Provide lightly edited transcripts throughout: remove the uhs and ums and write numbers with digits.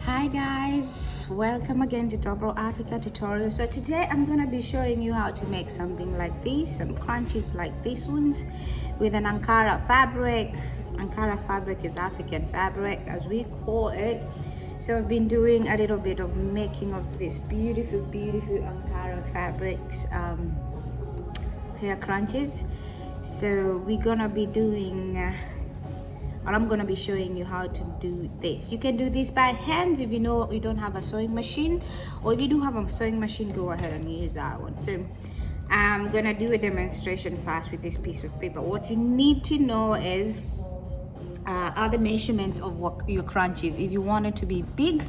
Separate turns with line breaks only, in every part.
Hi guys, welcome again to Dobro Africa tutorial. So today I'm gonna be showing you how to make something like this, some crunchies like these ones with an Ankara fabric. Ankara fabric is African fabric as we call it. So I've been doing a little bit of making of this beautiful Ankara fabrics hair crunchies. So we're gonna be doing I'm gonna be showing you how to do this. You can do this by hand if you know you don't have a sewing machine, or if you do have a sewing machine, go ahead and use that one. So I'm gonna do a demonstration first with this piece of paper. What you need to know is are the measurements of what your crunchies, if you want it to be big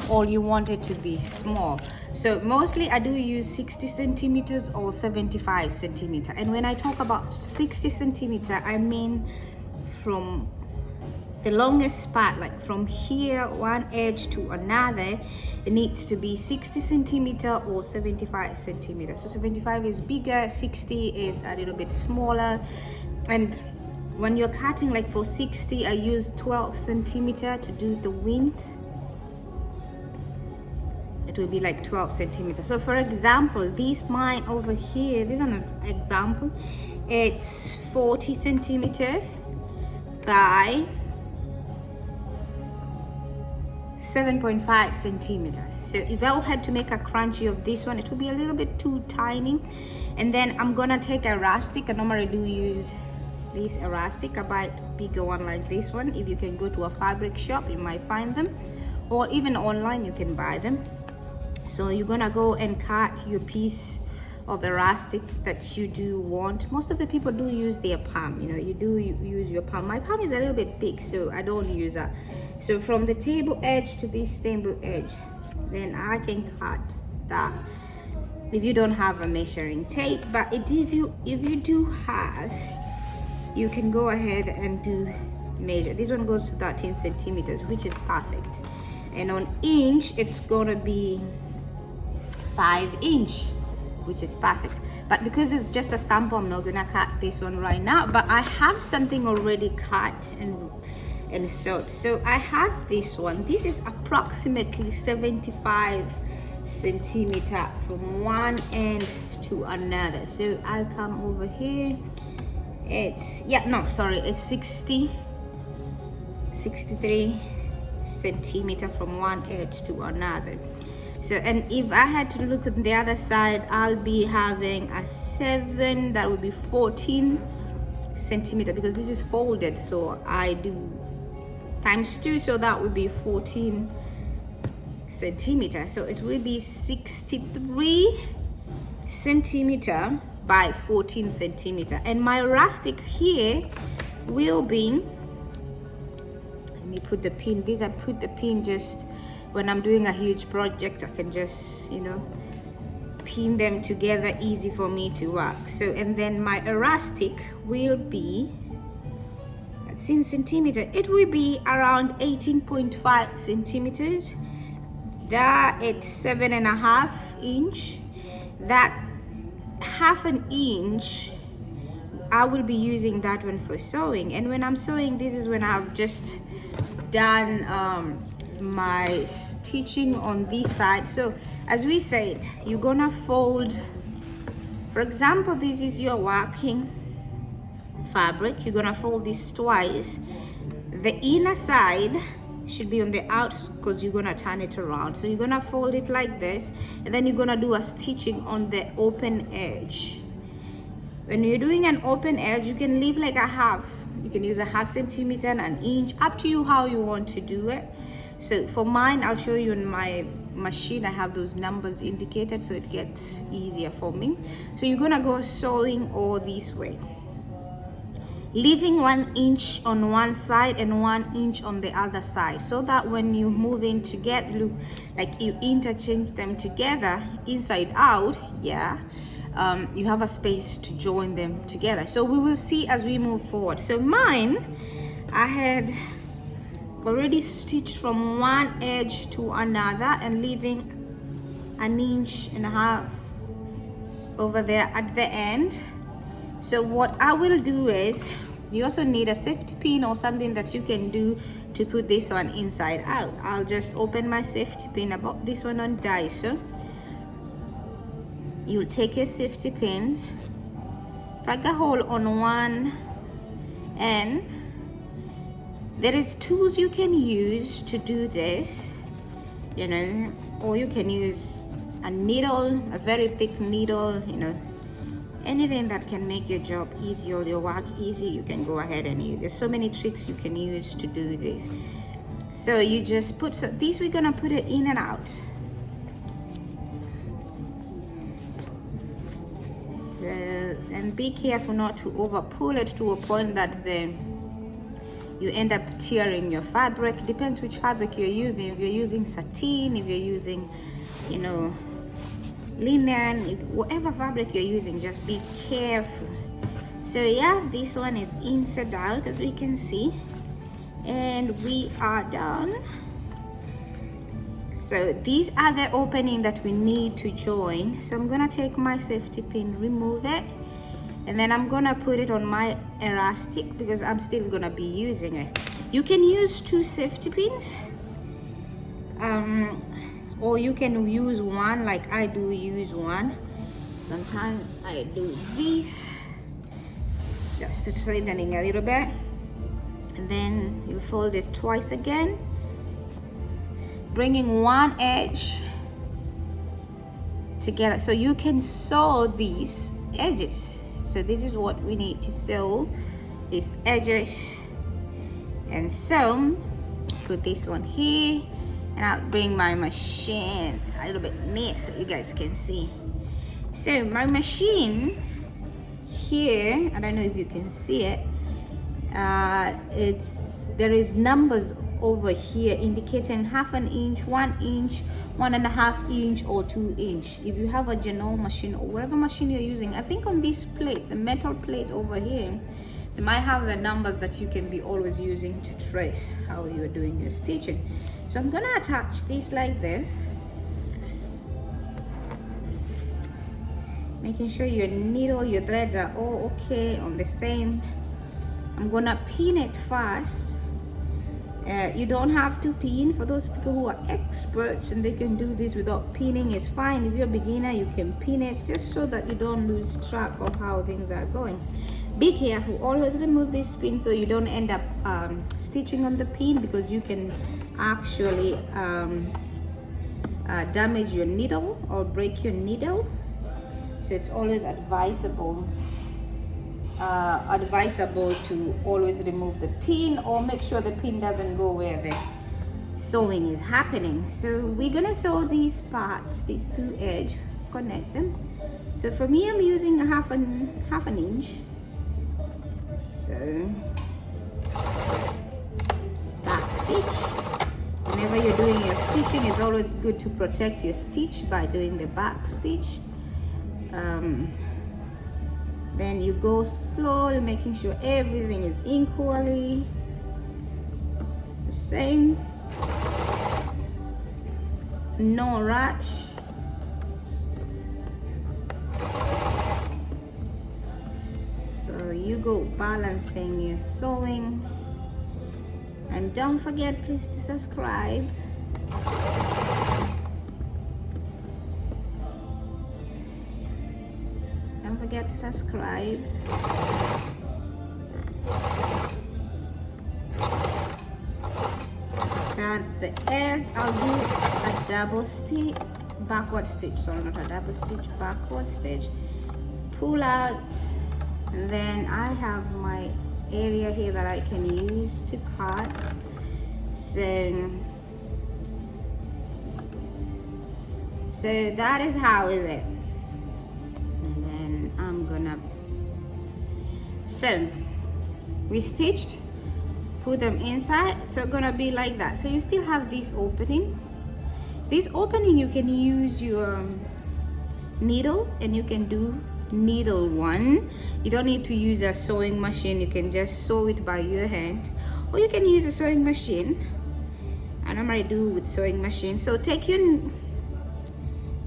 or you want it to be small. So mostly I do use 60 centimeters or 75 centimeter, and when I talk about 60 centimeter, I mean from the longest part, like from here one edge to another, it needs to be 60 centimeter or 75 centimeters. So 75 is bigger, 60 is a little bit smaller. And when you're cutting, like for 60, I use 12 centimeter to do the width. It will be like 12 centimeters. So for example, this mine over here, this is an example, it's 40 centimeter by 7.5 centimeter. So if I had to make a crunchy of this one, it will be a little bit too tiny. And then I'm gonna take a rustic. I normally do use this rustic. I buy a bigger one like this one. If you can go to a fabric shop, you might find them, or even online you can buy them. So you're gonna go and cut your piece of the rustic that you do want. Most of the people do use their palm, you do use your palm. My palm is a little bit big, so I don't use that. So from the table edge to this table edge, then I can cut that if you don't have a measuring tape. But if you do have, you can go ahead and do measure. This one goes to 13 centimeters, which is perfect. And on inch, it's gonna be 5 inch, which is perfect. But because it's just a sample, I'm not gonna cut this one right now, but I have something already cut and sewed. So I have this one. This is approximately 75 centimeter from one end to another. So I'll come over here. It's 63 centimeter from one edge to another. So, and if I had to look at the other side, I'll be having a 7, that would be 14 centimeter, because this is folded, so I do times 2, so that would be 14 centimeter. So it will be 63 centimeter by 14 centimeter. And my rustic here will be, let me put the pin. I put the pin just when I'm doing a huge project. I can just pin them together, easy for me to work. So, and then my rustic will be in centimeter, it will be around 18.5 centimeters. That it's 7.5 inch. That half an inch, I will be using that one for sewing. And when I'm sewing, this is when I've just done my stitching on this side. So as we said, you're gonna fold, for example, this is your working fabric. You're gonna fold this twice. The inner side should be on the out, because you're gonna turn it around. So you're gonna fold it like this, and then you're gonna do a stitching on the open edge. When you're doing an open edge, you can leave like a half. You can use a half centimeter and an inch, up to you how you want to do it. So for mine, I'll show you in my machine. I have those numbers indicated, so it gets easier for me. So you're gonna go sewing all this way, leaving 1 inch on one side and 1 inch on the other side, so that when you move in together, look like you interchange them together inside out, you have a space to join them together. So we will see as we move forward. So mine, I had already stitched from one edge to another and leaving 1.5 inches over there at the end. So what I will do is, you also need a safety pin or something that you can do to put this one inside out. I'll just open my safety pin. About this one on Daiso, you'll take your safety pin, plug a hole on one end. There is tools you can use to do this, you know, or you can use a needle, a very thick needle, you know, anything that can make your job easy or your work easy, you can go ahead and use. There's so many tricks you can use to do this. So you just put, so these we're gonna put it in and out. And be careful not to over pull it to a point that you end up tearing your fabric. Depends which fabric you're using. If you're using sateen, if you're using, you know, linen, whatever fabric you're using, just be careful. So yeah, this one is inside out, as we can see, and we are done. So these are the opening that we need to join. So I'm gonna take my safety pin, remove it, and then I'm gonna put it on my elastic because I'm still gonna be using it. You can use 2 safety pins, or you can use one, like I do use one. Sometimes I do this just to straightening a little bit, and then you fold it twice again, bringing one edge together so you can sew these edges. So this is what we need to sew, these edges. And so put this one here, and I'll bring my machine a little bit near so you guys can see. So my machine here, I don't know if you can see it, there is numbers over here indicating 1/2 inch, 1 inch, 1.5 inch, or 2 inch. If you have a Genome machine or whatever machine you're using, I think on this plate, the metal plate over here, they might have the numbers that you can be always using to trace how you're doing your stitching. So I'm gonna attach this like this, making sure your needle, your threads are all okay on the same. I'm gonna pin it first. You don't have to pin. For those people who are experts and they can do this without pinning, it's fine. If you're a beginner, you can pin it just so that you don't lose track of how things are going. Be careful, always remove this pin so you don't end up stitching on the pin, because you can actually damage your needle or break your needle. So it's always advisable to always remove the pin, or make sure the pin doesn't go where the sewing is happening. So we're gonna sew these parts, these 2 edges, connect them. So for me, I'm using a half an inch. So back stitch. Whenever you're doing your stitching, it's always good to protect your stitch by doing the back stitch. Then you go slowly, making sure everything is equally the same. No rush. So you go balancing your sewing. And don't forget, please, to subscribe. Don't forget to subscribe. At the edge, I'll do a double stitch, backward stitch. Sorry, not a double stitch, backward stitch. Pull out, and then I have my area here that I can use to cut. So that is how is it. And then I'm gonna, so we stitched, put them inside, so gonna be like that. So you still have this opening. This opening, you can use your needle and you can do needle 1. You don't need to use a sewing machine. You can just sew it by your hand, or you can use a sewing machine. I normally do with sewing machine. So take your,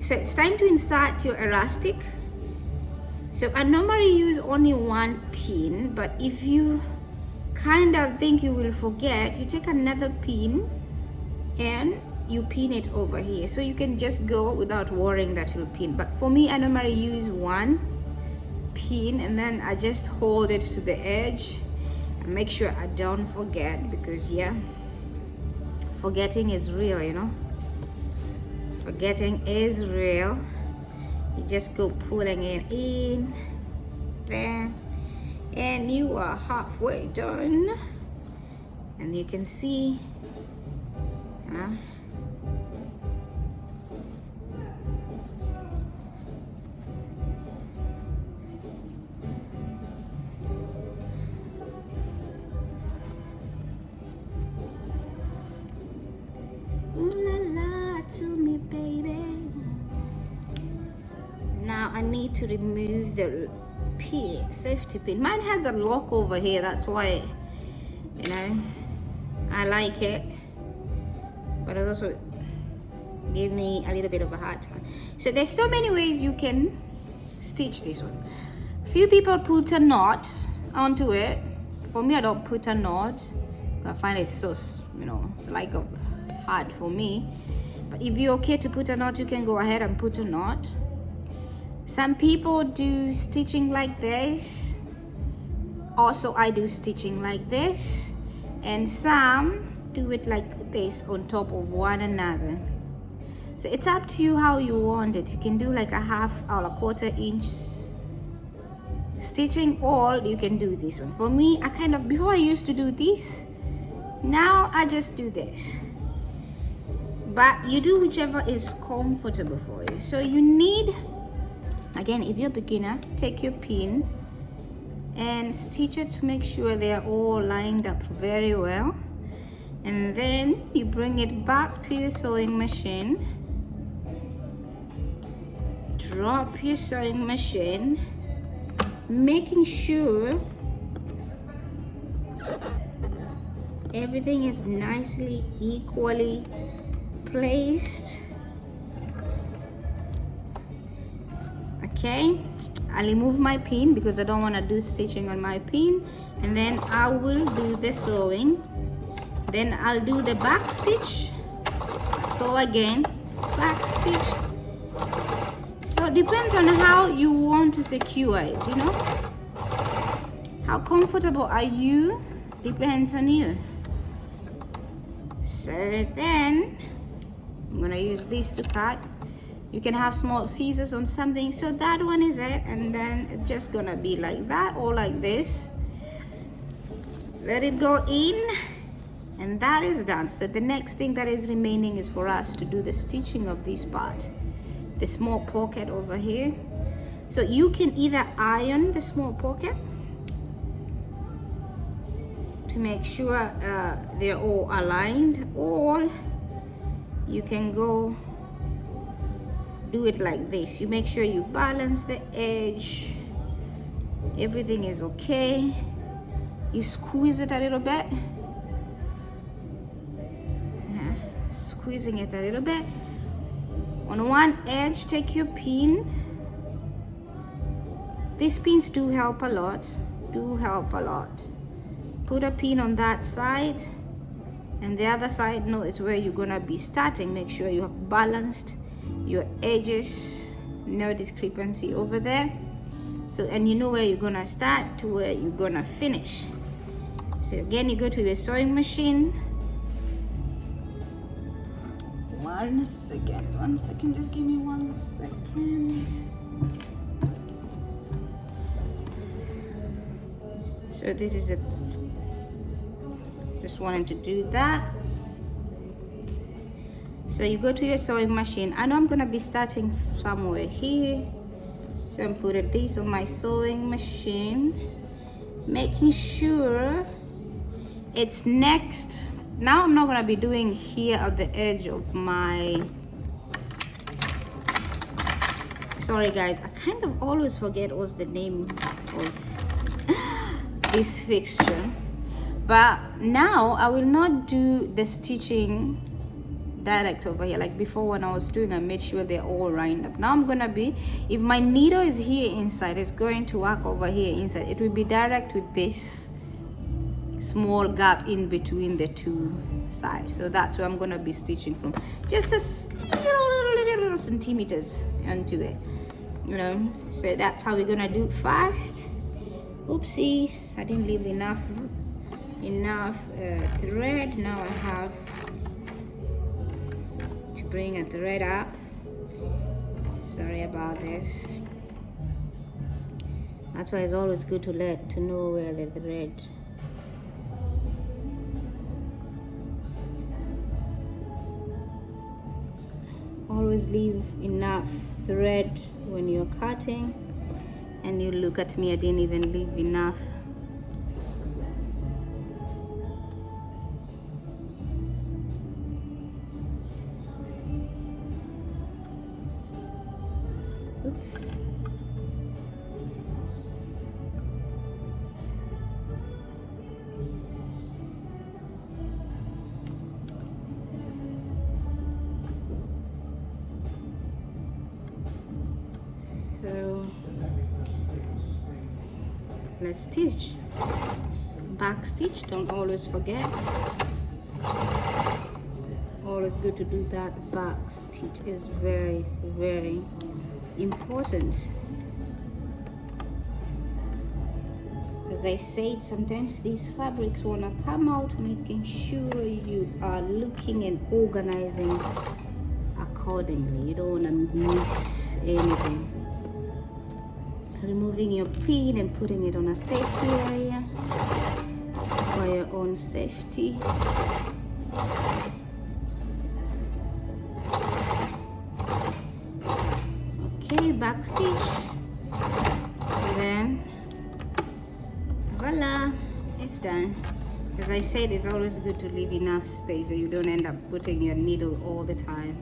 so it's time to insert your elastic. So I normally use only 1 pin, but if you kind of think you will forget, you take another pin and you pin it over here, so you can just go without worrying that you'll pin. But for me, I normally use one pin and then I just hold it to the edge and make sure I don't forget, because yeah, forgetting is real, you know. Forgetting is real. You just go pulling it in there and you are halfway done. And you can see, you know, ooh la la to me, baby. Now I need to remove the pin, safety pin. Mine has a lock over here, that's why, you know, I like it, but it also give me a little bit of a hard time. So there's so many ways you can stitch this one. Few people put a knot onto it. For me, I don't put a knot. I find it so, you know, it's like a hard for me. But if you're okay to put a knot, you can go ahead and put a knot. Some people do stitching like this. Also, I do stitching like this. And some do it like this on top of one another. So it's up to you how you want it. You can do like a half or a quarter inch stitching, or you can do this one. For me, I kind of, before I used to do this, now I just do this. But you do whichever is comfortable for you. So you need, again, if you're a beginner, take your pin and stitch it to make sure they're all lined up very well. And then you bring it back to your sewing machine. Drop your sewing machine, making sure everything is nicely, equally placed. Okay, I'll remove my pin because I don't want to do stitching on my pin, and then I will do the sewing. Then I'll do the back stitch, sew again, back stitch. So it depends on how you want to secure it, you know. How comfortable are you depends on you. So then I'm gonna use this to cut. You can have small scissors on something. So that one is it, and then it's just gonna be like that or like this. Let it go in, and that is done. So the next thing that is remaining is for us to do the stitching of this part, the small pocket over here. So you can either iron the small pocket to make sure they're all aligned, or you can go do it like this. You make sure you balance the edge, everything is okay. You squeeze it a little bit, squeezing it a little bit. On one edge, take your pin. These pins do help a lot, Put a pin on that side, and the other side, no, is where you're gonna be starting. Make sure you have balanced your edges, no discrepancy over there. So, and you know where you're gonna start to where you're gonna finish. So again, you go to your sewing machine. One second, just give me 1 second. So this is it. Just wanted to do that. So you go to your sewing machine. I know I'm gonna be starting somewhere here. So I'm putting this on my sewing machine, making sure it's next. Now I'm not gonna be doing here at the edge of my, sorry guys, I kind of always forget what's the name of this fixture. But now I will not do the stitching direct over here like before. When I was doing, I made sure they're all lined up. Now I'm gonna be, if my needle is here inside, it's going to work over here inside. It will be direct with this small gap in between the two sides. So that's where I'm gonna be stitching from, just a little centimeters into it, you know. So that's how we're gonna do it fast. Oopsie, I didn't leave enough thread. Now I have to bring a thread up. Sorry about this. That's why it's always good to know where the thread. Always leave enough thread when you're cutting. And you look at me, I didn't even leave enough. Oops. So let's stitch. Back stitch, don't always forget. Always good to do that. Back stitch is very, very important. As I said, sometimes these fabrics want to come out, making sure you are looking and organizing accordingly. You don't want to miss anything. Removing your pin and putting it on a safe area for your own safety. Okay, back stitch, and then voila, it's done. As I said, it's always good to leave enough space so you don't end up putting your needle all the time.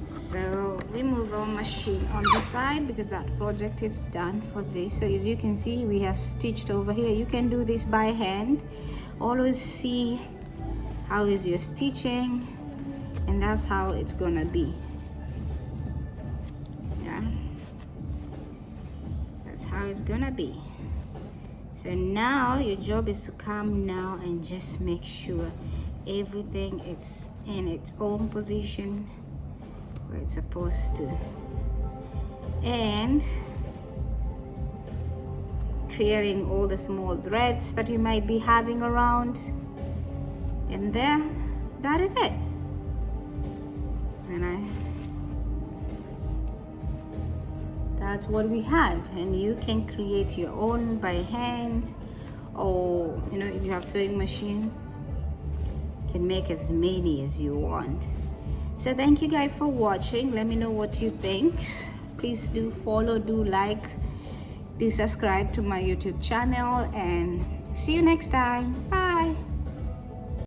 So we move our machine on the side because that project is done for this. So as you can see, we have stitched over here. You can do this by hand. Always see how is your stitching, and that's how it's gonna be. Yeah, that's how it's gonna be. So now your job is to come now and just make sure everything is in its own position where it's supposed to, and clearing all the small threads that you might be having around, and there, that is it. And that's what we have. And you can create your own by hand, or you know, if you have sewing machine, you can make as many as you want. So thank you guys for watching. Let me know what you think. Please do follow, do like, do subscribe to my YouTube channel, and see you next time. Bye.